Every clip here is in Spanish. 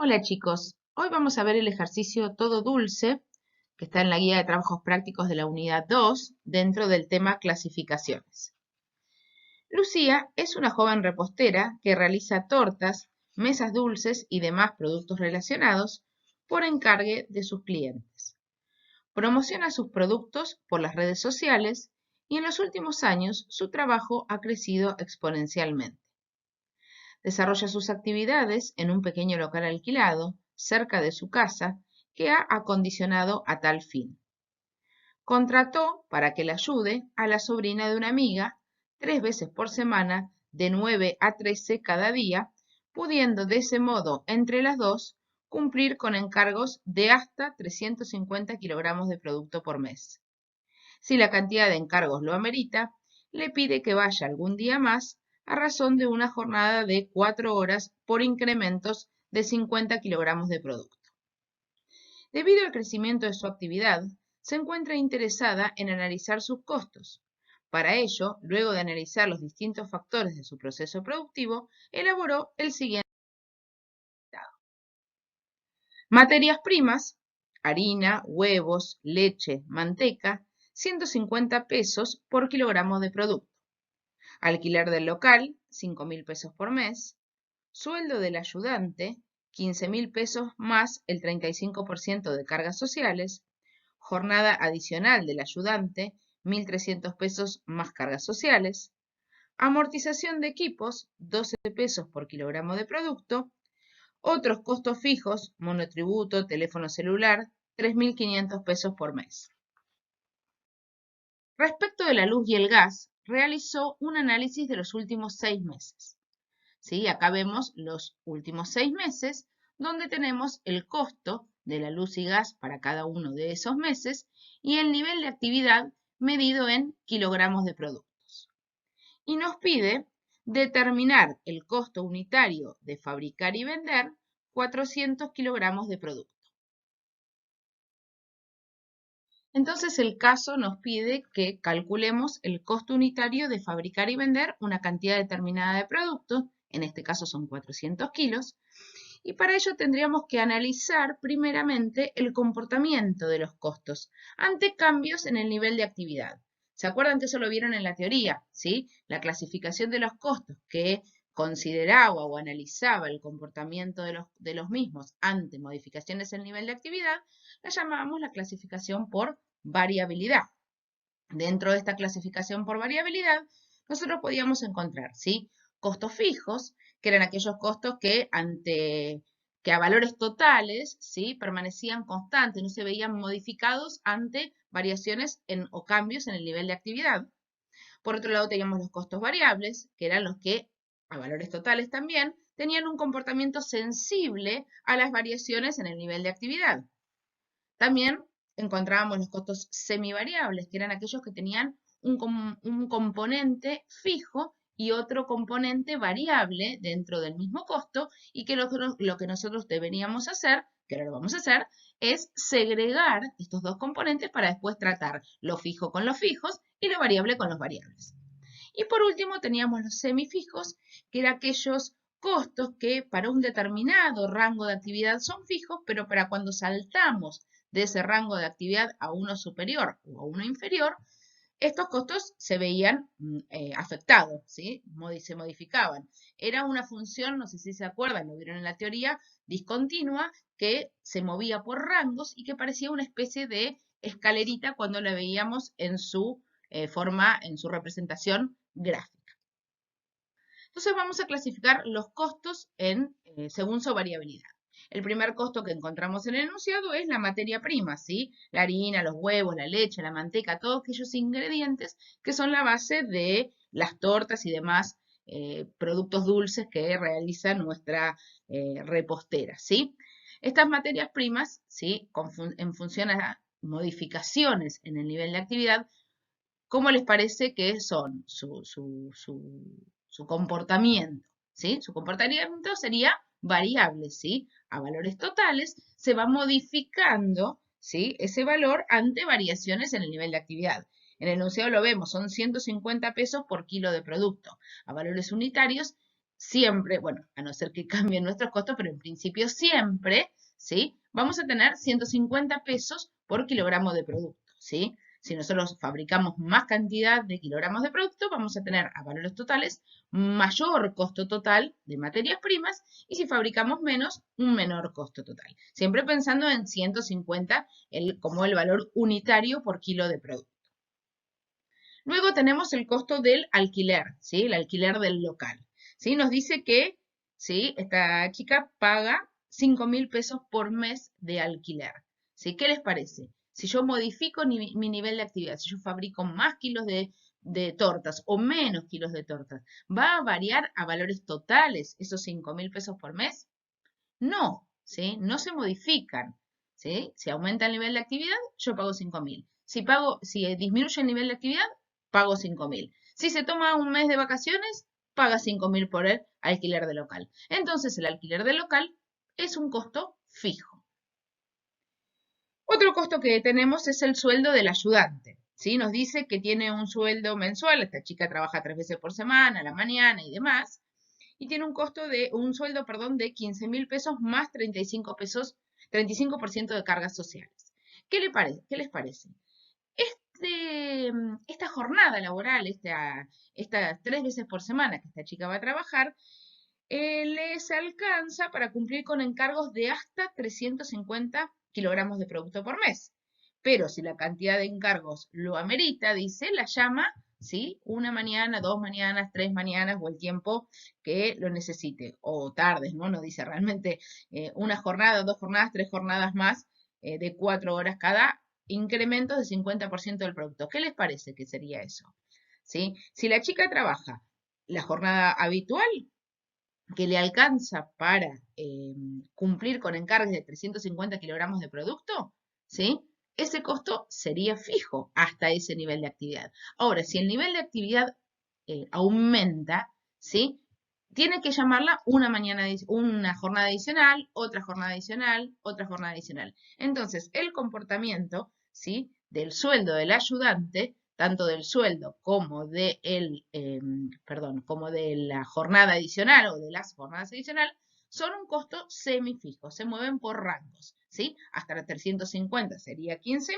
Hola chicos, hoy vamos a ver el ejercicio todo dulce que está en la guía de trabajos prácticos de la unidad 2 dentro del tema clasificaciones. Lucía es una joven repostera que realiza tortas, mesas dulces y demás productos relacionados por encargue de sus clientes. Promociona sus productos por las redes sociales y en los últimos años su trabajo ha crecido exponencialmente. Desarrolla sus actividades en un pequeño local alquilado, cerca de su casa, que ha acondicionado a tal fin. Contrató, para que la ayude, a la sobrina de una amiga, 3 veces por semana, de 9 a 13 cada día, pudiendo de ese modo, entre las dos, cumplir con encargos de hasta 350 kilogramos de producto por mes. Si la cantidad de encargos lo amerita, le pide que vaya algún día más a razón de una jornada de 4 horas por incrementos de 50 kilogramos de producto. Debido al crecimiento de su actividad, se encuentra interesada en analizar sus costos. Para ello, luego de analizar los distintos factores de su proceso productivo, elaboró el siguiente listado. Materias primas: harina, huevos, leche, manteca, 150 pesos por kilogramo de producto. Alquiler del local, 5.000 pesos por mes. Sueldo del ayudante, 15.000 pesos más el 35% de cargas sociales. Jornada adicional del ayudante, 1.300 pesos más cargas sociales. Amortización de equipos, 12 pesos por kilogramo de producto. Otros costos fijos, monotributo, teléfono celular, 3.500 pesos por mes. Respecto de la luz y el gas, realizó un análisis de los últimos 6 meses. ¿Sí? Acá vemos los últimos 6 meses, donde tenemos el costo de la luz y gas para cada uno de esos meses y el nivel de actividad medido en kilogramos de productos. Y nos pide determinar el costo unitario de fabricar y vender 400 kilogramos de producto. Entonces el caso nos pide que calculemos el costo unitario de fabricar y vender una cantidad determinada de productos, en este caso son 400 kilos, y para ello tendríamos que analizar primeramente el comportamiento de los costos ante cambios en el nivel de actividad. ¿Se acuerdan que eso lo vieron en la teoría? ¿Sí? La clasificación de los costos que consideraba o analizaba el comportamiento de los mismos ante modificaciones en el nivel de actividad, la llamábamos la clasificación por variabilidad. Dentro de esta clasificación por variabilidad, nosotros podíamos encontrar, ¿sí?, costos fijos, que eran aquellos costos que a valores totales, ¿sí?, permanecían constantes, no se veían modificados ante variaciones o cambios en el nivel de actividad. Por otro lado, teníamos los costos variables, que eran los que, a valores totales también, tenían un comportamiento sensible a las variaciones en el nivel de actividad. También encontrábamos los costos semivariables, que eran aquellos que tenían un componente fijo y otro componente variable dentro del mismo costo, y que lo que nosotros deberíamos hacer, que ahora lo vamos a hacer, es segregar estos dos componentes para después tratar lo fijo con los fijos y lo variable con los variables. Y por último teníamos los semifijos, que eran aquellos costos que para un determinado rango de actividad son fijos, pero para cuando saltamos de ese rango de actividad a uno superior o a uno inferior, estos costos se veían afectados, ¿sí? Se modificaban. Era una función, no sé si se acuerdan, lo vieron en la teoría, discontinua, que se movía por rangos y que parecía una especie de escalerita cuando la veíamos en su forma, en su representación gráfica. Entonces vamos a clasificar los costos según su variabilidad. El primer costo que encontramos en el enunciado es la materia prima, ¿sí? La harina, los huevos, la leche, la manteca, todos aquellos ingredientes que son la base de las tortas y demás productos dulces que realiza nuestra repostera, ¿sí? Estas materias primas, ¿sí?, en función a modificaciones en el nivel de actividad, ¿cómo les parece que son su comportamiento? ¿Sí? Su comportamiento sería variable, ¿sí? A valores totales se va modificando, ¿sí?, ese valor ante variaciones en el nivel de actividad. En el enunciado lo vemos, son 150 pesos por kilo de producto. A valores unitarios siempre, bueno, a no ser que cambien nuestros costos, pero en principio siempre, ¿sí? Vamos a tener 150 pesos por kilogramo de producto, ¿sí? Si nosotros fabricamos más cantidad de kilogramos de producto, vamos a tener a valores totales mayor costo total de materias primas y si fabricamos menos, un menor costo total. Siempre pensando en 150 como el valor unitario por kilo de producto. Luego tenemos el costo del alquiler, ¿sí? El alquiler del local, ¿sí? Nos dice que, ¿sí? Esta chica paga 5.000 pesos por mes de alquiler, ¿sí? ¿Qué les parece? Si yo modifico mi nivel de actividad, si yo fabrico más kilos de tortas o menos kilos de tortas, ¿va a variar a valores totales esos 5.000 pesos por mes? No, ¿sí? No se modifican, ¿sí? Si aumenta el nivel de actividad, yo pago 5.000. Si disminuye el nivel de actividad, pago 5.000. Si se toma un mes de vacaciones, paga 5.000 por el alquiler de local. Entonces, el alquiler de local es un costo fijo. Otro costo que tenemos es el sueldo del ayudante, ¿sí? Nos dice que tiene un sueldo mensual, esta chica trabaja 3 veces por semana, a la mañana y demás, y tiene un sueldo, perdón, de 15.000 pesos más 35 pesos, 35% de cargas sociales. ¿Qué les parece? Esta jornada laboral, estas 3 veces por semana que esta chica va a trabajar, les alcanza para cumplir con encargos de hasta 350 kilogramos de producto por mes. Pero si la cantidad de encargos lo amerita, dice, la llama, ¿sí? Una mañana, 2 mañanas, 3 mañanas o el tiempo que lo necesite. O tardes, ¿no? No dice realmente una jornada, 2 jornadas, 3 jornadas más de 4 horas cada, incrementos de 50% del producto. ¿Qué les parece que sería eso? ¿Sí? Si la chica trabaja la jornada habitual, que le alcanza para cumplir con encargues de 350 kilogramos de producto, ¿sí? Ese costo sería fijo hasta ese nivel de actividad. Ahora, si el nivel de actividad aumenta, ¿sí? Tiene que llamarla una jornada adicional, otra jornada adicional, otra jornada adicional. Entonces, el comportamiento, ¿sí? Del sueldo del ayudante, tanto del sueldo como como de la jornada adicional o de las jornadas adicionales, son un costo semifijo, se mueven por rangos, ¿sí? Hasta la 350 sería 15.000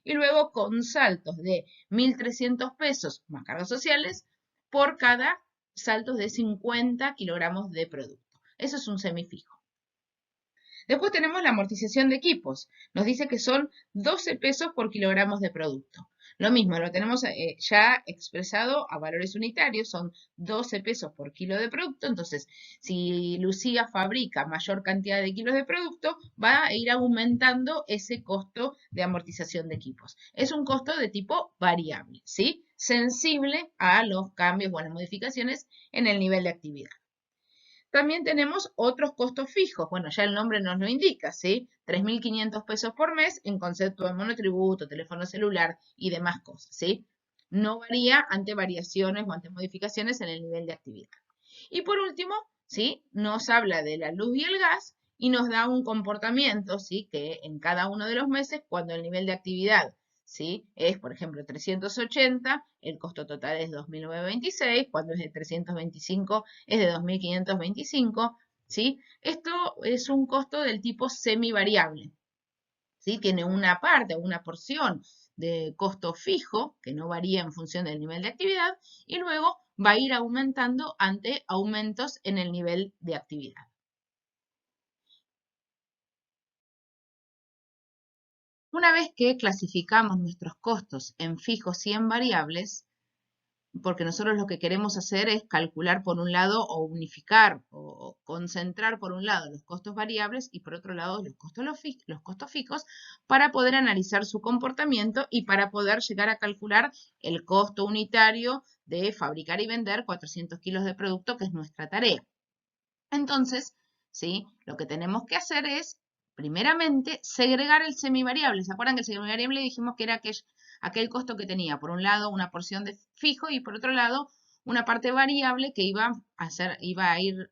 y luego con saltos de 1.300 pesos más cargas sociales por cada saltos de 50 kilogramos de producto. Eso es un semifijo. Después tenemos la amortización de equipos. Nos dice que son 12 pesos por kilogramos de producto. Lo mismo, lo tenemos ya expresado a valores unitarios, son 12 pesos por kilo de producto. Entonces, si Lucía fabrica mayor cantidad de kilos de producto, va a ir aumentando ese costo de amortización de equipos. Es un costo de tipo variable, ¿sí? Sensible a los cambios o a las modificaciones en el nivel de actividad. También tenemos otros costos fijos. Bueno, ya el nombre nos lo indica, ¿sí? 3.500 pesos por mes en concepto de monotributo, teléfono celular y demás cosas, ¿sí? No varía ante variaciones o ante modificaciones en el nivel de actividad. Y por último, ¿sí? Nos habla de la luz y el gas y nos da un comportamiento, ¿sí? Que en cada uno de los meses, cuando el nivel de actividad, ¿sí? Es, por ejemplo, 380, el costo total es 2.926, cuando es de 325 es de 2.525, ¿sí? Esto es un costo del tipo semivariable, ¿sí? Tiene una parte, una porción de costo fijo, que no varía en función del nivel de actividad, y luego va a ir aumentando ante aumentos en el nivel de actividad. Una vez que clasificamos nuestros costos en fijos y en variables, porque nosotros lo que queremos hacer es calcular por un lado o unificar o concentrar por un lado los costos variables y por otro lado los costos fijos para poder analizar su comportamiento y para poder llegar a calcular el costo unitario de fabricar y vender 400 kilos de producto, que es nuestra tarea. Entonces, ¿sí? Lo que tenemos que hacer es, primeramente, segregar el semivariable. ¿Se acuerdan que el semivariable dijimos que era aquel costo que tenía, por un lado, una porción de fijo y por otro lado, una parte variable que iba a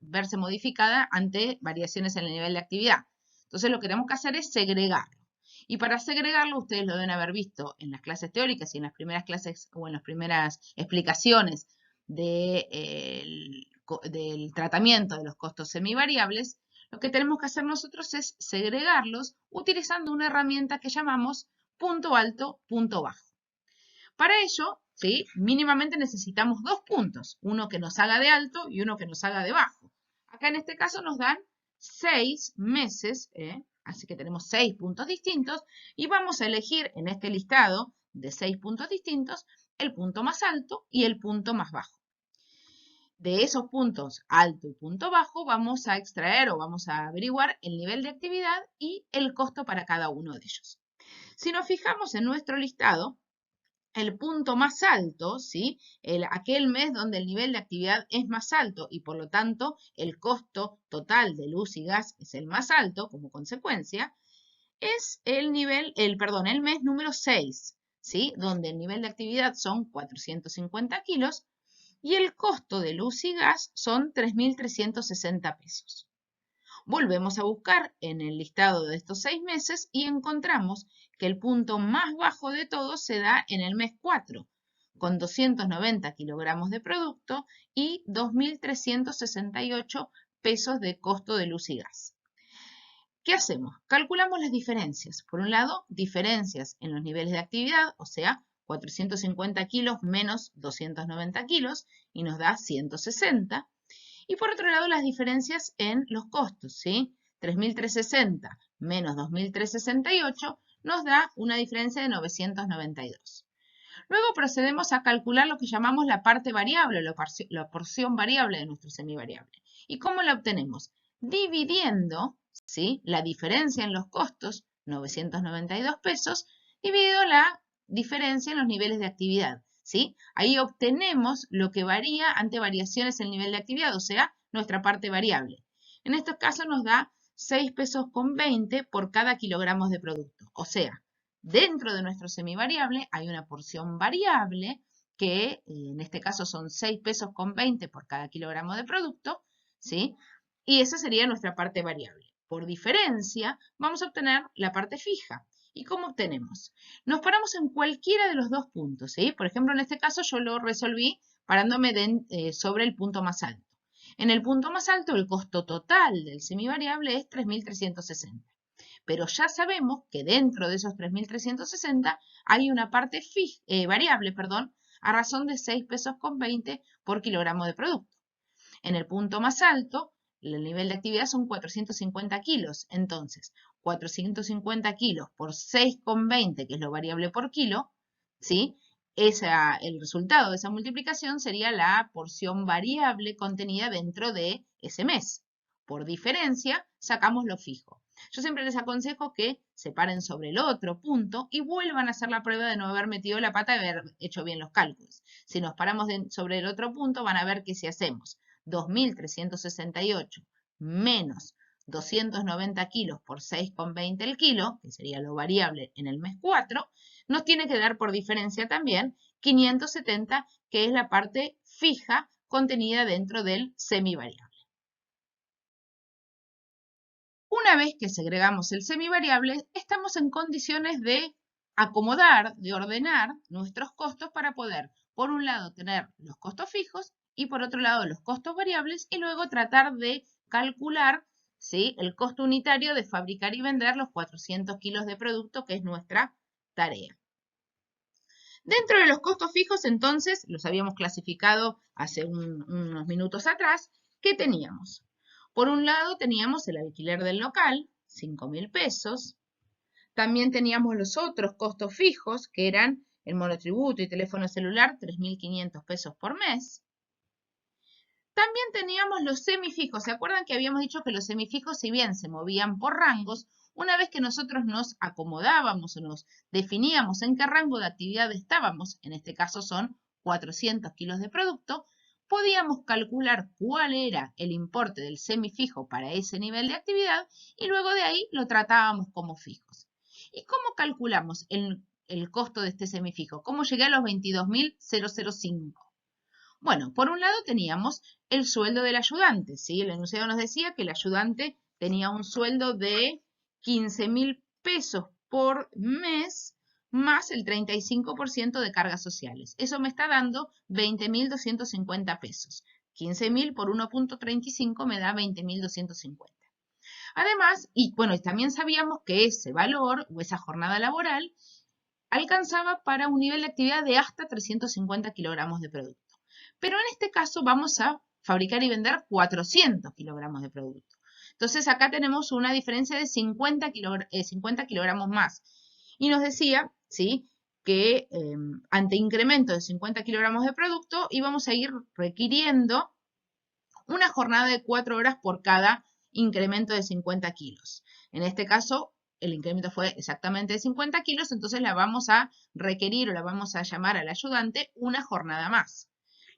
verse modificada ante variaciones en el nivel de actividad. Entonces, lo que tenemos que hacer es segregarlo. Y para segregarlo, ustedes lo deben haber visto en las clases teóricas y en las primeras clases o en las primeras explicaciones de del tratamiento de los costos semivariables, lo que tenemos que hacer nosotros es segregarlos utilizando una herramienta que llamamos punto alto, punto bajo. Para ello, ¿sí?, mínimamente necesitamos dos puntos, uno que nos haga de alto y uno que nos haga de bajo. Acá en este caso nos dan 6 meses, así que tenemos 6 puntos distintos y vamos a elegir en este listado de 6 puntos distintos el punto más alto y el punto más bajo. De esos puntos alto y punto bajo vamos a extraer o vamos a averiguar el nivel de actividad y el costo para cada uno de ellos. Si nos fijamos en nuestro listado, el punto más alto, ¿sí?, aquel mes donde el nivel de actividad es más alto y por lo tanto el costo total de luz y gas es el más alto como consecuencia, es el mes número 6, ¿sí?, donde el nivel de actividad son 450 kilos y el costo de luz y gas son 3.360 pesos. Volvemos a buscar en el listado de estos 6 meses y encontramos que el punto más bajo de todos se da en el mes 4, con 290 kilogramos de producto y 2.368 pesos de costo de luz y gas. ¿Qué hacemos? Calculamos las diferencias. Por un lado, diferencias en los niveles de actividad, o sea, 450 kilos menos 290 kilos, y nos da 160. Y por otro lado, las diferencias en los costos, ¿sí? 3.360 menos 2.368 nos da una diferencia de 992. Luego procedemos a calcular lo que llamamos la parte variable, la porción variable de nuestro semivariable. ¿Y cómo la obtenemos? Dividiendo, ¿sí?, la diferencia en los costos, 992 pesos, dividido la diferencia en los niveles de actividad, ¿sí? Ahí obtenemos lo que varía ante variaciones en el nivel de actividad, o sea, nuestra parte variable. En estos casos nos da 6 pesos con 20 por cada kilogramo de producto. O sea, dentro de nuestro semivariable hay una porción variable que en este caso son 6 pesos con 20 por cada kilogramo de producto, ¿sí? Y esa sería nuestra parte variable. Por diferencia, vamos a obtener la parte fija. ¿Y cómo obtenemos? Nos paramos en cualquiera de los dos puntos, ¿sí? Por ejemplo, en este caso yo lo resolví parándome sobre el punto más alto. En el punto más alto, el costo total del semivariable es 3.360. Pero ya sabemos que dentro de esos 3.360 hay una parte variable, a razón de 6 pesos con 20 por kilogramo de producto. En el punto más alto, el nivel de actividad son 450 kilos. Entonces, 450 kilos por 6,20, que es lo variable por kilo, ¿sí? El resultado de esa multiplicación sería la porción variable contenida dentro de ese mes. Por diferencia, sacamos lo fijo. Yo siempre les aconsejo que se paren sobre el otro punto y vuelvan a hacer la prueba de no haber metido la pata y haber hecho bien los cálculos. Si nos paramos sobre el otro punto, van a ver que si hacemos 2.368 menos 290 kilos por 6,20 el kilo, que sería lo variable en el mes 4, nos tiene que dar por diferencia también 570, que es la parte fija contenida dentro del semivariable. Una vez que segregamos el semivariable, estamos en condiciones de acomodar, de ordenar nuestros costos para poder, por un lado, tener los costos fijos y por otro lado los costos variables y luego tratar de calcular, ¿sí?, el costo unitario de fabricar y vender los 400 kilos de producto, que es nuestra tarea. Dentro de los costos fijos, entonces, los habíamos clasificado hace unos minutos atrás, ¿qué teníamos? Por un lado teníamos el alquiler del local, 5.000 pesos. También teníamos los otros costos fijos, que eran el monotributo y teléfono celular, 3.500 pesos por mes. También teníamos los semifijos. ¿Se acuerdan que habíamos dicho que los semifijos, si bien se movían por rangos, una vez que nosotros nos acomodábamos o nos definíamos en qué rango de actividad estábamos, en este caso son 400 kilos de producto, podíamos calcular cuál era el importe del semifijo para ese nivel de actividad y luego de ahí lo tratábamos como fijos. ¿Y cómo calculamos el costo de este semifijo? ¿Cómo llegué a los 22.005? Bueno, por un lado teníamos el sueldo del ayudante, ¿sí? El enunciado nos decía que el ayudante tenía un sueldo de 15.000 pesos por mes más el 35% de cargas sociales. Eso me está dando 20.250 pesos. 15.000 por 1.35 me da 20.250. Además, y bueno, también sabíamos que ese valor o esa jornada laboral alcanzaba para un nivel de actividad de hasta 350 kilogramos de producto. Pero en este caso vamos a fabricar y vender 400 kilogramos de producto. Entonces acá tenemos una diferencia de 50 kilogramos más. Y nos decía, ¿sí?, que ante incremento de 50 kilogramos de producto íbamos a ir requiriendo una jornada de 4 horas por cada incremento de 50 kilos. En este caso, el incremento fue exactamente de 50 kilos, entonces la vamos a requerir o la vamos a llamar al ayudante una jornada más.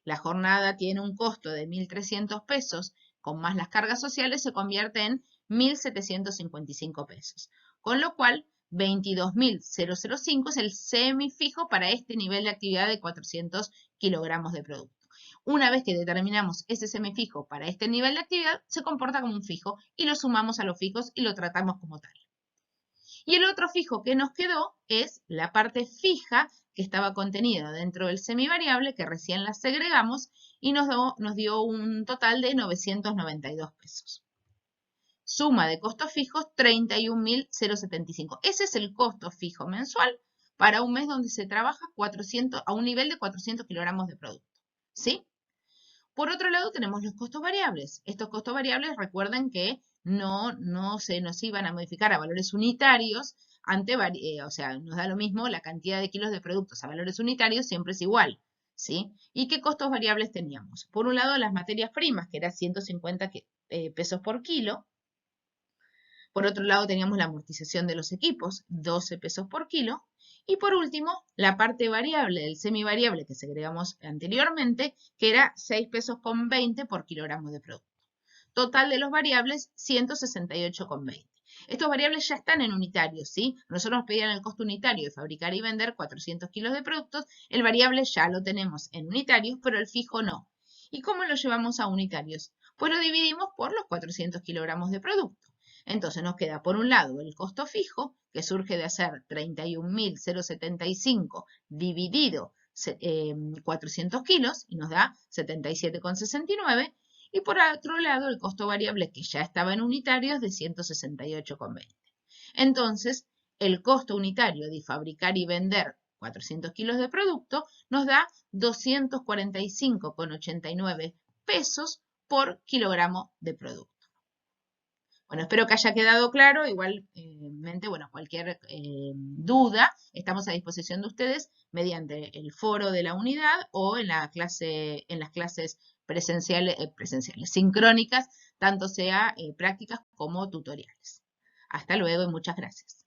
La jornada tiene un costo de 1.300 pesos, con más las cargas sociales se convierte en 1.755 pesos. Con lo cual, 22.005 es el semifijo para este nivel de actividad de 400 kilogramos de producto. Una vez que determinamos ese semifijo para este nivel de actividad, se comporta como un fijo y lo sumamos a los fijos y lo tratamos como tal. Y el otro fijo que nos quedó es la parte fija que estaba contenida dentro del semivariable, que recién la segregamos y nos dio un total de 992 pesos. Suma de costos fijos, 31.075. Ese es el costo fijo mensual para un mes donde se trabaja a un nivel de 400 kilogramos de producto. ¿Sí? Por otro lado, tenemos los costos variables. Estos costos variables, recuerden que no se nos iban a modificar a valores unitarios, o sea, nos da lo mismo la cantidad de kilos de productos a valores unitarios, siempre es igual, ¿sí? ¿Y qué costos variables teníamos? Por un lado, las materias primas, que era 150 pesos por kilo. Por otro lado, teníamos la amortización de los equipos, 12 pesos por kilo. Y por último, la parte variable del semivariable que segregamos anteriormente, que era 6 pesos con 20 por kilogramo de producto. Total de los variables, 168,20. Estos variables ya están en unitarios, ¿sí? Nosotros nos pedían el costo unitario de fabricar y vender 400 kilos de productos. El variable ya lo tenemos en unitarios, pero el fijo no. ¿Y cómo lo llevamos a unitarios? Pues lo dividimos por los 400 kilogramos de producto. Entonces nos queda por un lado el costo fijo, que surge de hacer 31.075 dividido 400 kilos y nos da 77,69. Y por otro lado el costo variable, que ya estaba en unitarios, de 168,20. Entonces el costo unitario de fabricar y vender 400 kilos de producto nos da 245,89 pesos por kilogramo de producto. Bueno, espero que haya quedado claro. Igualmente, bueno, cualquier duda, estamos a disposición de ustedes mediante el foro de la unidad o en las clases presenciales, sincrónicas, tanto sea prácticas como tutoriales. Hasta luego y muchas gracias.